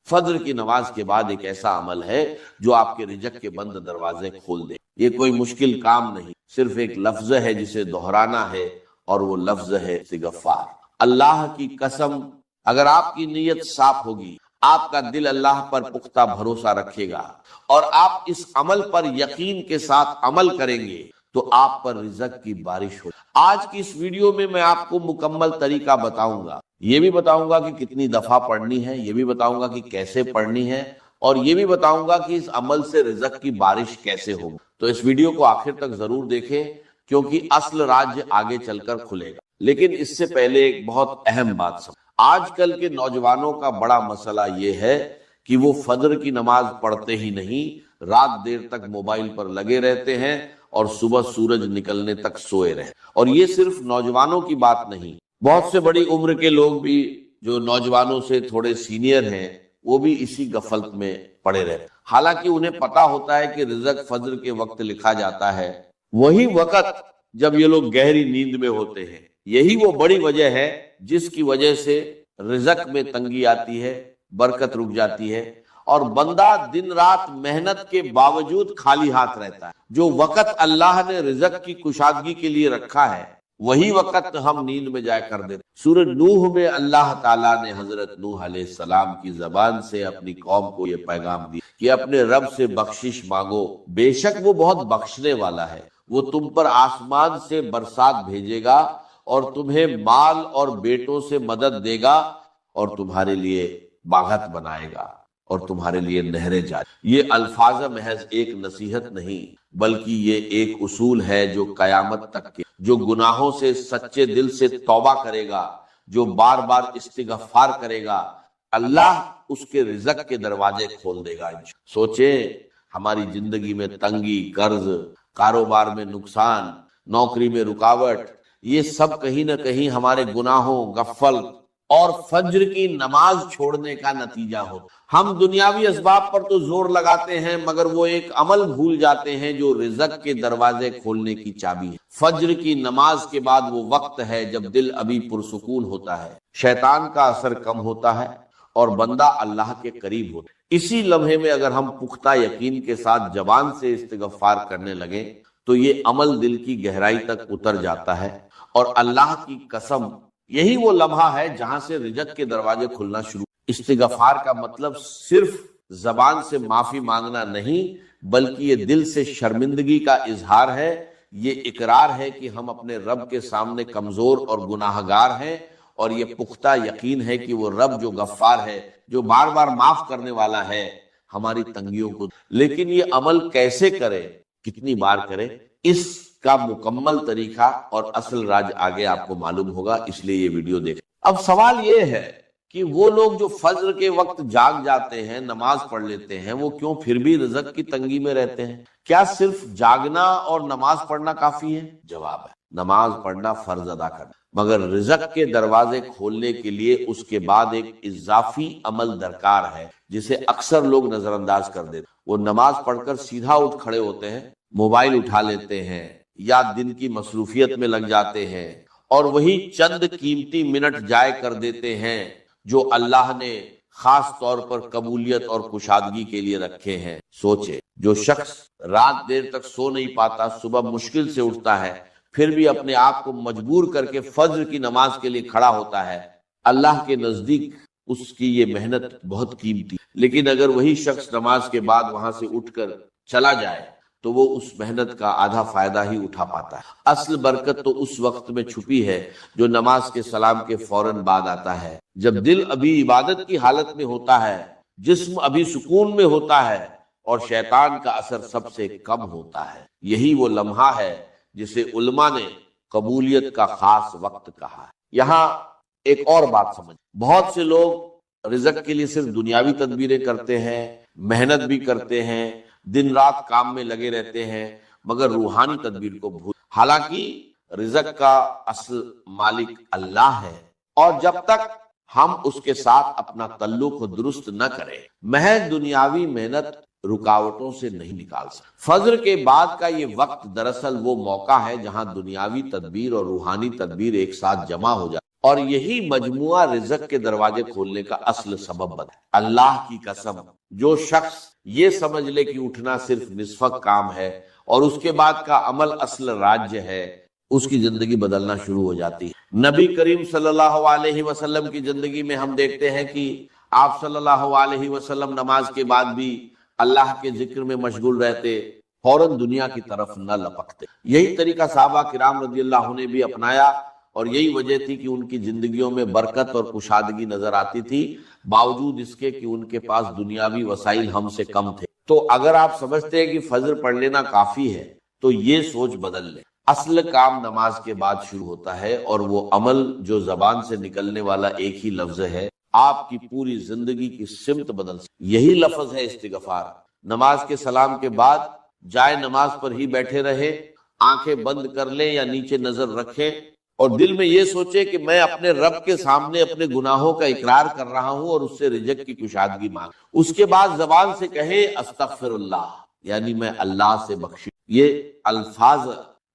فجر کی نماز کے بعد ایک ایسا عمل ہے جو آپ کے رزق کے بند دروازے کھول دے۔ یہ کوئی مشکل کام نہیں، صرف ایک لفظ ہے جسے دہرانا ہے، اور وہ لفظ ہے استغفار۔ اللہ کی قسم، اگر آپ کی نیت صاف ہوگی، آپ کا دل اللہ پر پختہ بھروسہ رکھے گا، اور آپ اس عمل پر یقین کے ساتھ عمل کریں گے، تو آپ پر رزق کی بارش ہو۔ آج کی اس ویڈیو میں آپ کو مکمل طریقہ بتاؤں گا، یہ بھی بتاؤں گا کہ کتنی دفعہ پڑھنی ہے، یہ بھی بتاؤں گا کہ کیسے پڑھنی ہے، اور یہ بھی بتاؤں گا کہ اس عمل سے رزق کی بارش کیسے ہوگی۔ تو اس ویڈیو کو آخر تک ضرور دیکھیں، کیونکہ اصل راج آگے چل کر کھلے گا۔ لیکن اس سے پہلے ایک بہت اہم بات سمجھ، آج کل کے نوجوانوں کا بڑا مسئلہ یہ ہے کہ وہ فجر کی نماز پڑھتے ہی نہیں، رات دیر تک موبائل پر لگے رہتے ہیں، اور صبح سورج نکلنے تک سوئے رہے۔ اور یہ صرف نوجوانوں کی بات نہیں، بہت سے بڑی عمر کے لوگ بھی جو نوجوانوں سے تھوڑے سینئر ہیں، وہ بھی اسی غفلت میں پڑے رہتے، حالانکہ انہیں پتا ہوتا ہے کہ رزق فجر کے وقت لکھا جاتا ہے، وہی وقت جب یہ لوگ گہری نیند میں ہوتے ہیں۔ یہی وہ بڑی وجہ ہے جس کی وجہ سے رزق میں تنگی آتی ہے، برکت رک جاتی ہے، اور بندہ دن رات محنت کے باوجود خالی ہاتھ رہتا ہے۔ جو وقت اللہ نے رزق کی کشادگی کے لیے رکھا ہے، وہی وقت ہم نیند میں جائے کر دیتے۔ سورہ نوح میں اللہ تعالیٰ نے حضرت نوح علیہ السلام کی زبان سے اپنی قوم کو یہ پیغام دیا کہ اپنے رب سے بخشش مانگو، بے شک وہ بہت بخشنے والا ہے، وہ تم پر آسمان سے برسات بھیجے گا، اور تمہیں مال اور بیٹوں سے مدد دے گا، اور تمہارے لیے باغات بنائے گا، اور تمہارے لیے نہریں جاری۔ یہ الفاظ محض ایک نصیحت نہیں، بلکہ یہ ایک اصول ہے جو قیامت تک کے، جو گناہوں سے سچے دل سے توبہ کرے گا، جو بار بار استغفار کرے گا، اللہ اس کے رزق کے دروازے کھول دے گا۔ سوچیں، ہماری زندگی میں تنگی، قرض، کاروبار میں نقصان، نوکری میں رکاوٹ، یہ سب کہیں نہ کہیں ہمارے گناہوں، غفلت اور فجر کی نماز چھوڑنے کا نتیجہ ہو۔ ہم دنیاوی اسباب پر تو زور لگاتے ہیں، مگر وہ ایک عمل بھول جاتے ہیں جو رزق کے دروازے کھولنے کی چابی ہے۔ فجر کی نماز کے بعد وہ وقت ہے جب دل ابھی پرسکون ہوتا ہے، شیطان کا اثر کم ہوتا ہے، اور بندہ اللہ کے قریب ہوتا ہے۔ اسی لمحے میں اگر ہم پختہ یقین کے ساتھ زبان سے استغفار کرنے لگیں، تو یہ عمل دل کی گہرائی تک اتر جاتا ہے، اور اللہ کی قسم، یہی وہ لمحہ ہے جہاں سے رزق کے دروازے کھلنا شروع۔ استغفار کا مطلب صرف زبان سے معافی مانگنا نہیں، بلکہ یہ دل سے شرمندگی کا اظہار ہے، یہ اقرار ہے کہ ہم اپنے رب کے سامنے کمزور اور گناہگار ہیں، اور یہ پختہ یقین ہے کہ وہ رب جو غفار ہے، جو بار بار معاف کرنے والا ہے ہماری تنگیوں کو۔ لیکن یہ عمل کیسے کرے، کتنی بار کرے، اس کا مکمل طریقہ اور اصل راج آگے آپ کو معلوم ہوگا، اس لیے یہ ویڈیو دیکھیں۔ اب سوال یہ ہے کہ وہ لوگ جو فجر کے وقت جاگ جاتے ہیں، نماز پڑھ لیتے ہیں، وہ کیوں پھر بھی رزق کی تنگی میں رہتے ہیں؟ کیا صرف جاگنا اور نماز پڑھنا کافی ہے؟ جواب ہے، نماز پڑھنا فرض ادا کرنا، مگر رزق کے دروازے کھولنے کے لیے اس کے بعد ایک اضافی عمل درکار ہے، جسے اکثر لوگ نظر انداز کر دیتے۔ وہ نماز پڑھ کر سیدھا اٹھ کھڑے ہوتے ہیں، موبائل اٹھا لیتے ہیں، یا دن کی مصروفیت میں لگ جاتے ہیں، اور وہی چند قیمتی منٹ ضائع کر دیتے ہیں جو اللہ نے خاص طور پر قبولیت اور کشادگی کے لیے رکھے ہیں۔ سوچے، جو شخص رات دیر تک سو نہیں پاتا، صبح مشکل سے اٹھتا ہے، پھر بھی اپنے آپ کو مجبور کر کے فجر کی نماز کے لیے کھڑا ہوتا ہے، اللہ کے نزدیک اس کی یہ محنت بہت قیمتی۔ لیکن اگر وہی شخص نماز کے بعد وہاں سے اٹھ کر چلا جائے، تو وہ اس محنت کا آدھا فائدہ ہی اٹھا پاتا ہے۔ اصل برکت تو اس وقت میں چھپی ہے جو نماز کے سلام کے فوراً بعد آتا ہے، جب دل ابھی عبادت کی حالت میں ہوتا ہے، جسم ابھی سکون میں ہوتا ہے، اور شیطان کا اثر سب سے کم ہوتا ہے۔ یہی وہ لمحہ ہے جسے علماء نے قبولیت کا خاص وقت کہا ہے۔ یہاں ایک اور بات سمجھ، بہت سے لوگ رزق کے لیے صرف دنیاوی تدبیریں کرتے ہیں، محنت بھی کرتے ہیں، دن رات کام میں لگے رہتے ہیں، مگر روحانی تدبیر کو بھول۔ حالانکہ رزق کا اصل مالک اللہ ہے، اور جب تک ہم اس کے ساتھ اپنا تعلق درست نہ کریں، محض دنیاوی محنت رکاوٹوں سے نہیں نکال سکتے۔ فجر کے بعد کا یہ وقت دراصل وہ موقع ہے جہاں دنیاوی تدبیر اور روحانی تدبیر ایک ساتھ جمع ہو جائے، اور یہی مجموعہ رزق کے دروازے کھولنے کا اصل سبب بنا۔ اللہ کی قسم، جو شخص یہ سمجھ لے کہ اٹھنا صرف نصف کام ہے اور اس کے بعد کا عمل اصل راج ہے، اس کی زندگی بدلنا شروع ہو جاتی ہے۔ نبی کریم صلی اللہ علیہ وسلم کی زندگی میں ہم دیکھتے ہیں کہ آپ صلی اللہ علیہ وسلم نماز کے بعد بھی اللہ کے ذکر میں مشغول رہتے، فوراً دنیا کی طرف نہ لپکتے۔ یہی طریقہ صحابہ کرام رضی اللہ عنہ نے بھی اپنایا، اور یہی وجہ تھی کہ ان کی زندگیوں میں برکت اور کشادگی نظر آتی تھی، باوجود اس کے کہ ان کے پاس دنیاوی وسائل ہم سے کم تھے۔ تو اگر آپ سمجھتے ہیں کہ فجر پڑھ لینا کافی ہے تو یہ سوچ بدل لیں۔ اصل کام نماز کے بعد شروع ہوتا ہے، اور وہ عمل جو زبان سے نکلنے والا ایک ہی لفظ ہے، آپ کی پوری زندگی کی سمت بدل سکتا۔ یہی لفظ ہے استغفار۔ نماز کے سلام کے بعد جائے نماز پر ہی بیٹھے رہے، آنکھیں بند کر لیں یا نیچے نظر رکھیں، اور دل میں یہ سوچے کہ میں اپنے رب کے سامنے اپنے گناہوں کا اقرار کر رہا ہوں اور اس سے رزق کی کشادگی مانگ۔ اس کے بعد زبان سے کہیں استغفر اللہ، یعنی میں اللہ سے بخشش۔ یہ الفاظ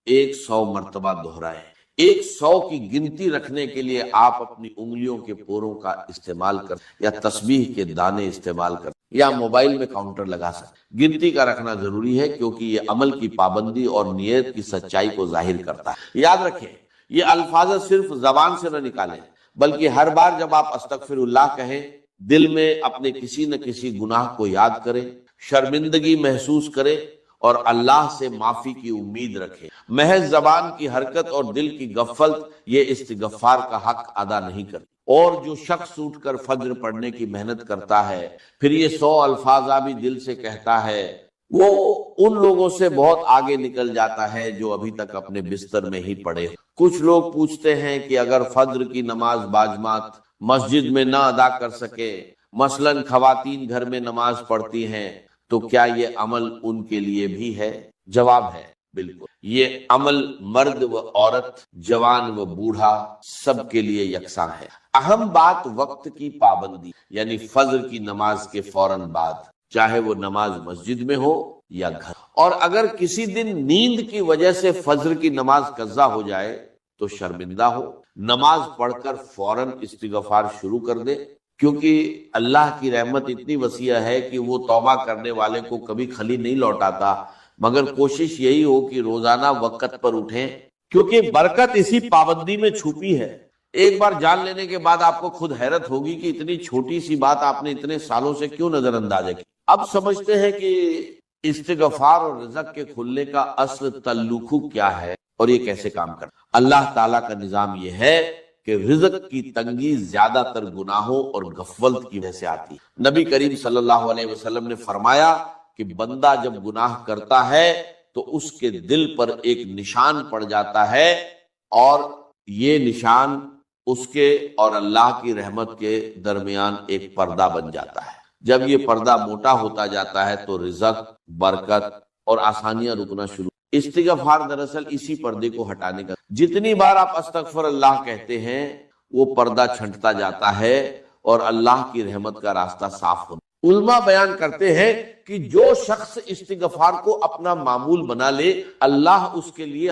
100 مرتبہ دہرائیں۔ 100 کی گنتی رکھنے کے لیے آپ اپنی انگلیوں کے پوروں کا استعمال کر، یا تسبیح کے دانے استعمال کر، یا موبائل میں کاؤنٹر لگا سکتے۔ گنتی کا رکھنا ضروری ہے، کیونکہ یہ عمل کی پابندی اور نیت کی سچائی کو ظاہر کرتا ہے۔ یاد رکھیں، یہ الفاظ صرف زبان سے نہ نکالیں، بلکہ ہر بار جب آپ استغفر اللہ کہیں، دل میں اپنے کسی نہ کسی گناہ کو یاد کریں، شرمندگی محسوس کریں اور اللہ سے معافی کی امید رکھیں۔ محض زبان کی حرکت اور دل کی غفلت یہ استغفار کا حق ادا نہیں کرتی۔ اور جو شخص اٹھ کر فجر پڑھنے کی محنت کرتا ہے، پھر یہ 100 الفاظ بھی دل سے کہتا ہے، وہ ان لوگوں سے بہت آگے نکل جاتا ہے جو ابھی تک اپنے بستر میں ہی پڑے۔ کچھ لوگ پوچھتے ہیں کہ اگر فجر کی نماز باجماعت مسجد میں نہ ادا کر سکے، مثلاً خواتین گھر میں نماز پڑھتی ہیں، تو کیا یہ عمل ان کے لیے بھی ہے؟ جواب ہے بالکل۔ یہ عمل مرد و عورت، جوان و بوڑھا، سب کے لیے یکساں ہے۔ اہم بات وقت کی پابندی، یعنی فجر کی نماز کے فوراً بعد، چاہے وہ نماز مسجد میں ہو یا گھر۔ اور اگر کسی دن نیند کی وجہ سے فجر کی نماز قضا ہو جائے تو شرمندہ ہو، نماز پڑھ کر فوراً استغفار شروع کر دے، کیونکہ اللہ کی رحمت اتنی وسیع ہے کہ وہ توبہ کرنے والے کو کبھی خالی نہیں لوٹاتا، مگر کوشش یہی ہو کہ روزانہ وقت پر اٹھیں، کیونکہ برکت اسی پابندی میں چھپی ہے۔ ایک بار جان لینے کے بعد آپ کو خود حیرت ہوگی کہ اتنی چھوٹی سی بات آپ نے اتنے سالوں سے کیوں نظر انداز کی۔ اب سمجھتے ہیں کہ استغفار اور رزق کے کھلنے کا اصل تعلق کیا ہے اور یہ کیسے کام کرتا ہے۔ اللہ تعالیٰ کا نظام یہ ہے کہ رزق کی تنگی زیادہ تر گناہوں اور غفلت کی وجہ سے آتی ہے۔ نبی کریم صلی اللہ علیہ وسلم نے فرمایا کہ بندہ جب گناہ کرتا ہے تو اس کے دل پر ایک نشان پڑ جاتا ہے، اور یہ نشان اس کے اور اللہ کی رحمت کے درمیان ایک پردہ بن جاتا ہے۔ جب یہ پردہ موٹا ہوتا جاتا ہے تو رزق، برکت اور آسانیاں رکنا شروع۔ استغفار دراصل اسی پردے کو ہٹانے کا، جتنی بار آپ استغفر اللہ کہتے ہیں وہ پردہ چھنٹتا جاتا ہے اور اللہ کی رحمت کا راستہ صاف ہوتا ہے۔ علماء بیان کرتے ہیں کہ جو شخص استغفار کو اپنا معمول بنا لے، اللہ اس کے لیے